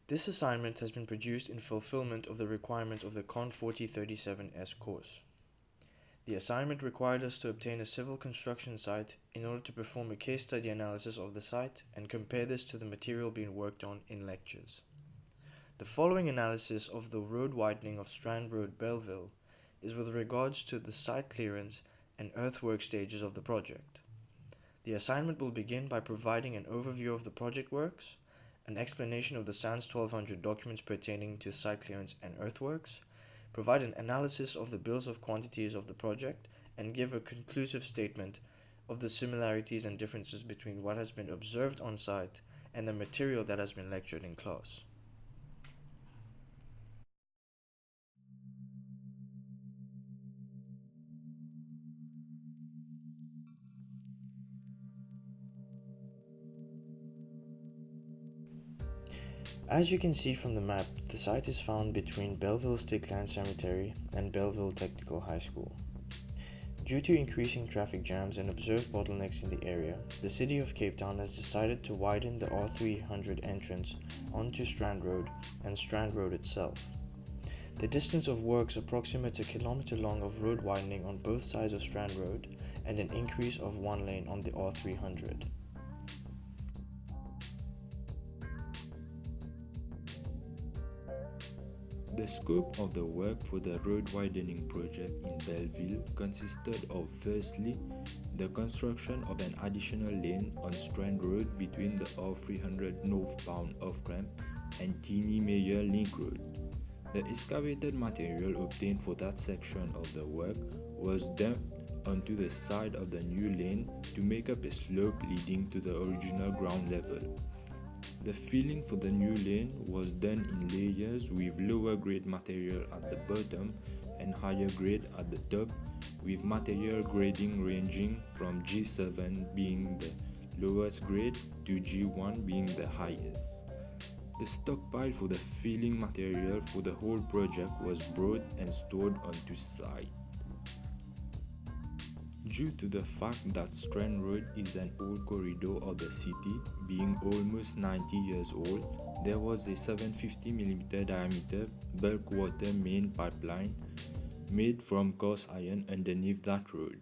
This assignment has been produced in fulfillment of the requirements of the CON4037S course. The assignment required us to obtain a civil construction site in order to perform a case study analysis of the site and compare this to the material being worked on in lectures. The following analysis of the road widening of Strand Road, Bellville, is with regards to the site clearance and earthwork stages of the project. The assignment will begin by providing an overview of the project works, an explanation of the SANS 1200 documents pertaining to site clearance and earthworks, provide an analysis of the bills of quantities of the project, and give a conclusive statement of the similarities and differences between what has been observed on site and the material that has been lectured in class. As you can see from the map, the site is found between Bellville Stickland Cemetery and Bellville Technical High School. Due to increasing traffic jams and observed bottlenecks in the area, the City of Cape Town has decided to widen the R300 entrance onto Strand Road and Strand Road itself. The distance of works approximates a kilometer long of road widening on both sides of Strand Road and an increase of 1 lane on the R300. The scope of the work for the road widening project in Bellville consisted of, firstly, the construction of an additional lane on Strand Road between the R300 northbound off-ramp and Teeny Meyer Link Road. The excavated material obtained for that section of the work was dumped onto the side of the new lane to make up a slope leading to the original ground level. The filling for the new lane was done in layers with lower grade material at the bottom and higher grade at the top, with material grading ranging from G7 being the lowest grade to G1 being the highest. The stockpile for the filling material for the whole project was brought and stored onto site. Due to the fact that Strand Road is an old corridor of the city, being almost 90 years old, there was a 750mm diameter bulk water main pipeline made from cast iron underneath that road.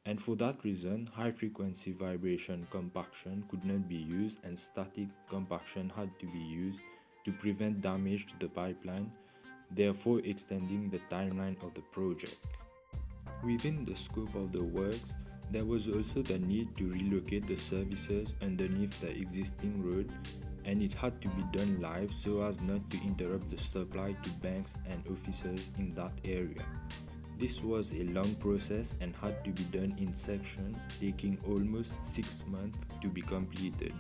And for that reason, high-frequency vibration compaction could not be used and static compaction had to be used to prevent damage to the pipeline, therefore extending the timeline of the project. Within the scope of the works, there was also the need to relocate the services underneath the existing road, and it had to be done live so as not to interrupt the supply to banks and offices in that area. This was a long process and had to be done in sections, taking almost 6 months to be completed.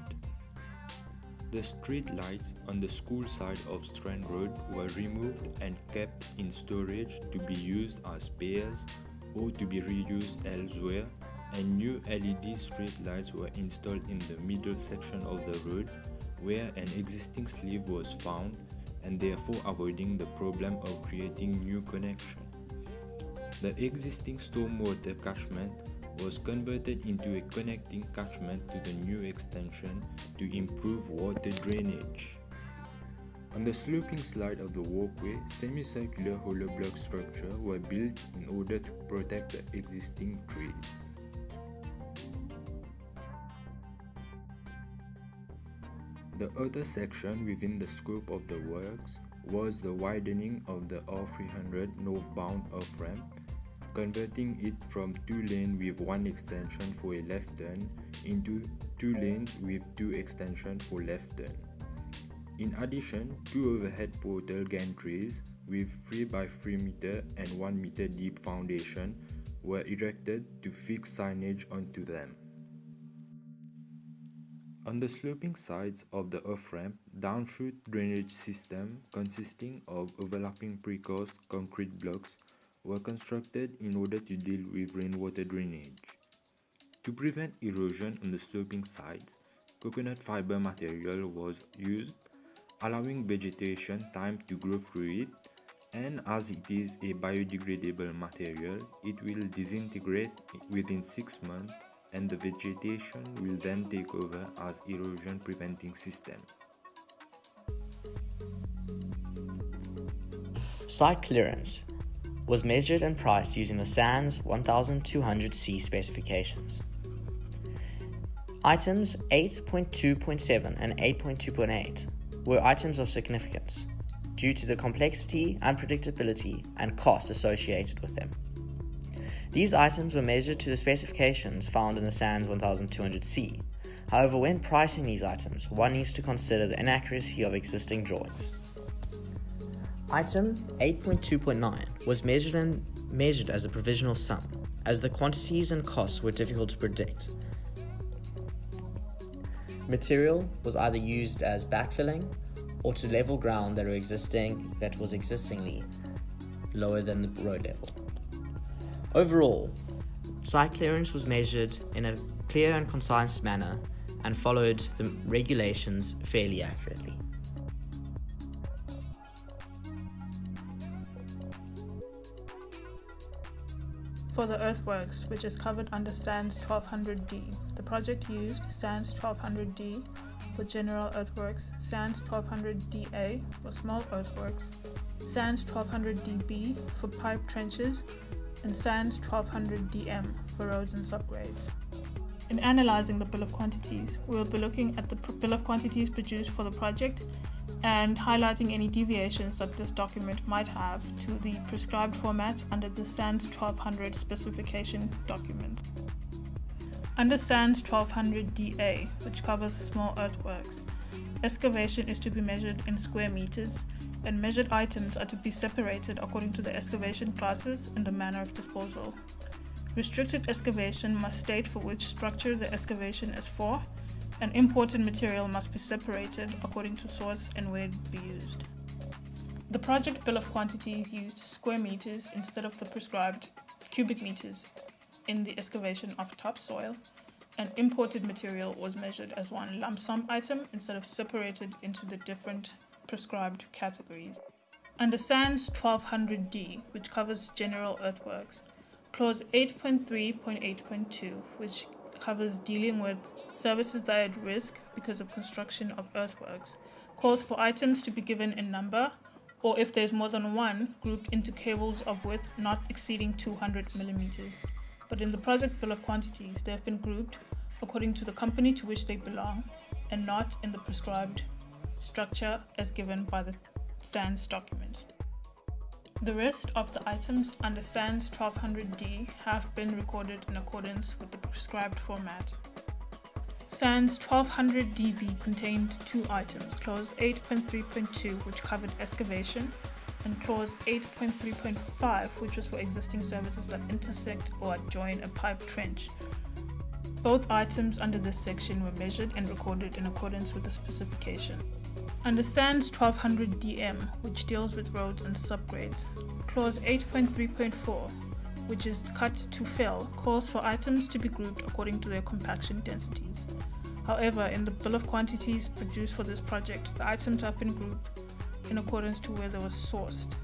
The street lights on the school side of Strand Road were removed and kept in storage to be used as spares or to be reused elsewhere, and new LED street lights were installed in the middle section of the road where an existing sleeve was found, and therefore avoiding the problem of creating new connection. The existing stormwater catchment was converted into a connecting catchment to the new extension to improve water drainage. On the sloping side of the walkway, semicircular hollow block structures were built in order to protect the existing trails. The other section within the scope of the works was the widening of the R300 northbound off-ramp, converting it from 2 lanes with 1 extension for a left turn into 2 lanes with 2 extensions for left turn. In addition, 2 overhead portal gantries with 3x3 meter and 1 meter deep foundation were erected to fix signage onto them. On the sloping sides of the off-ramp, downshoot drainage system consisting of overlapping precast concrete blocks were constructed in order to deal with rainwater drainage. To prevent erosion on the sloping sides, coconut fiber material was used, allowing vegetation time to grow through it, and as it is a biodegradable material, it will disintegrate within 6 months and the vegetation will then take over as erosion preventing system. Site clearance was measured and priced using the SANS 1200C specifications. Items 8.2.7 and 8.2.8 were items of significance due to the complexity, unpredictability, and cost associated with them. These items were measured to the specifications found in the SANS 1200C. However, when pricing these items, one needs to consider the inaccuracy of existing drawings. Item 8.2.9 was measured as a provisional sum, as the quantities and costs were difficult to predict. Material was either used as backfilling or to level ground that was existingly lower than the road level. Overall, site clearance was measured in a clear and concise manner and followed the regulations fairly accurately. For the earthworks, which is covered under SANS 1200D, the project used SANS 1200D for general earthworks, SANS 1200DA for small earthworks, SANS 1200DB for pipe trenches, and SANS 1200DM for roads and subgrades. In analysing the bill of quantities, we will be looking at the bill of quantities produced for the project and highlighting any deviations that this document might have to the prescribed format under the SANS 1200 specification document. Under SANS 1200DA, which covers small earthworks, excavation is to be measured in square meters, and measured items are to be separated according to the excavation classes and the manner of disposal. Restricted excavation must state for which structure the excavation is for, and imported material must be separated according to source and where it be used. The project bill of quantities used square meters instead of the prescribed cubic meters in the excavation of topsoil, and imported material was measured as one lump sum item instead of separated into the different prescribed categories. Under SANS 1200D, which covers general earthworks, Clause 8.3.8.2, which covers dealing with services that are at risk because of construction of earthworks, calls for items to be given in number, or if there's more than one, grouped into cables of width not exceeding 200 millimeters. But in the project bill of quantities, they have been grouped according to the company to which they belong, and not in the prescribed structure as given by the SANS document. The rest of the items under SANS 1200D have been recorded in accordance with the prescribed format. SANS 1200DB contained two items, Clause 8.3.2, which covered excavation, and Clause 8.3.5, which was for existing services that intersect or adjoin a pipe trench. Both items under this section were measured and recorded in accordance with the specification. Under SANS 1200DM, which deals with roads and subgrades, Clause 8.3.4, which is cut to fill, calls for items to be grouped according to their compaction densities. However, in the bill of quantities produced for this project, the items have been grouped in accordance to where they were sourced,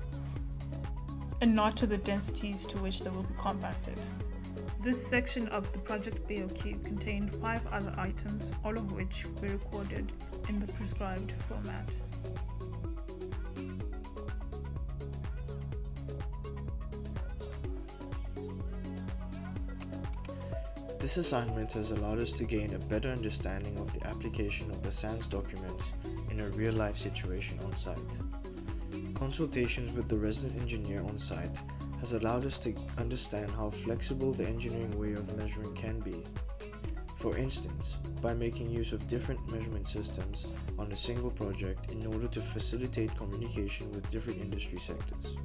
and not to the densities to which they will be compacted. This section of the project BOQ contained 5 other items, all of which were recorded in the prescribed format. This assignment has allowed us to gain a better understanding of the application of the SANS documents in a real-life situation on site. Consultations with the resident engineer on site has allowed us to understand how flexible the engineering way of measuring can be. For instance, by making use of different measurement systems on a single project in order to facilitate communication with different industry sectors.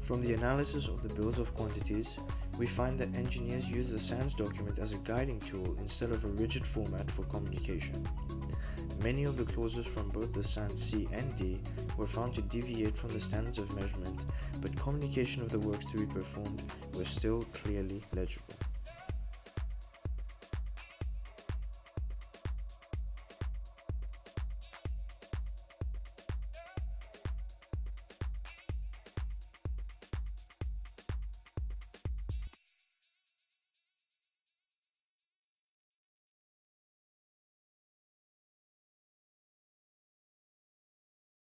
From the analysis of the bills of quantities, we find that engineers use the SANS document as a guiding tool instead of a rigid format for communication. Many of the clauses from both the SANS C and D were found to deviate from the standards of measurement, but communication of the works to be performed was still clearly legible.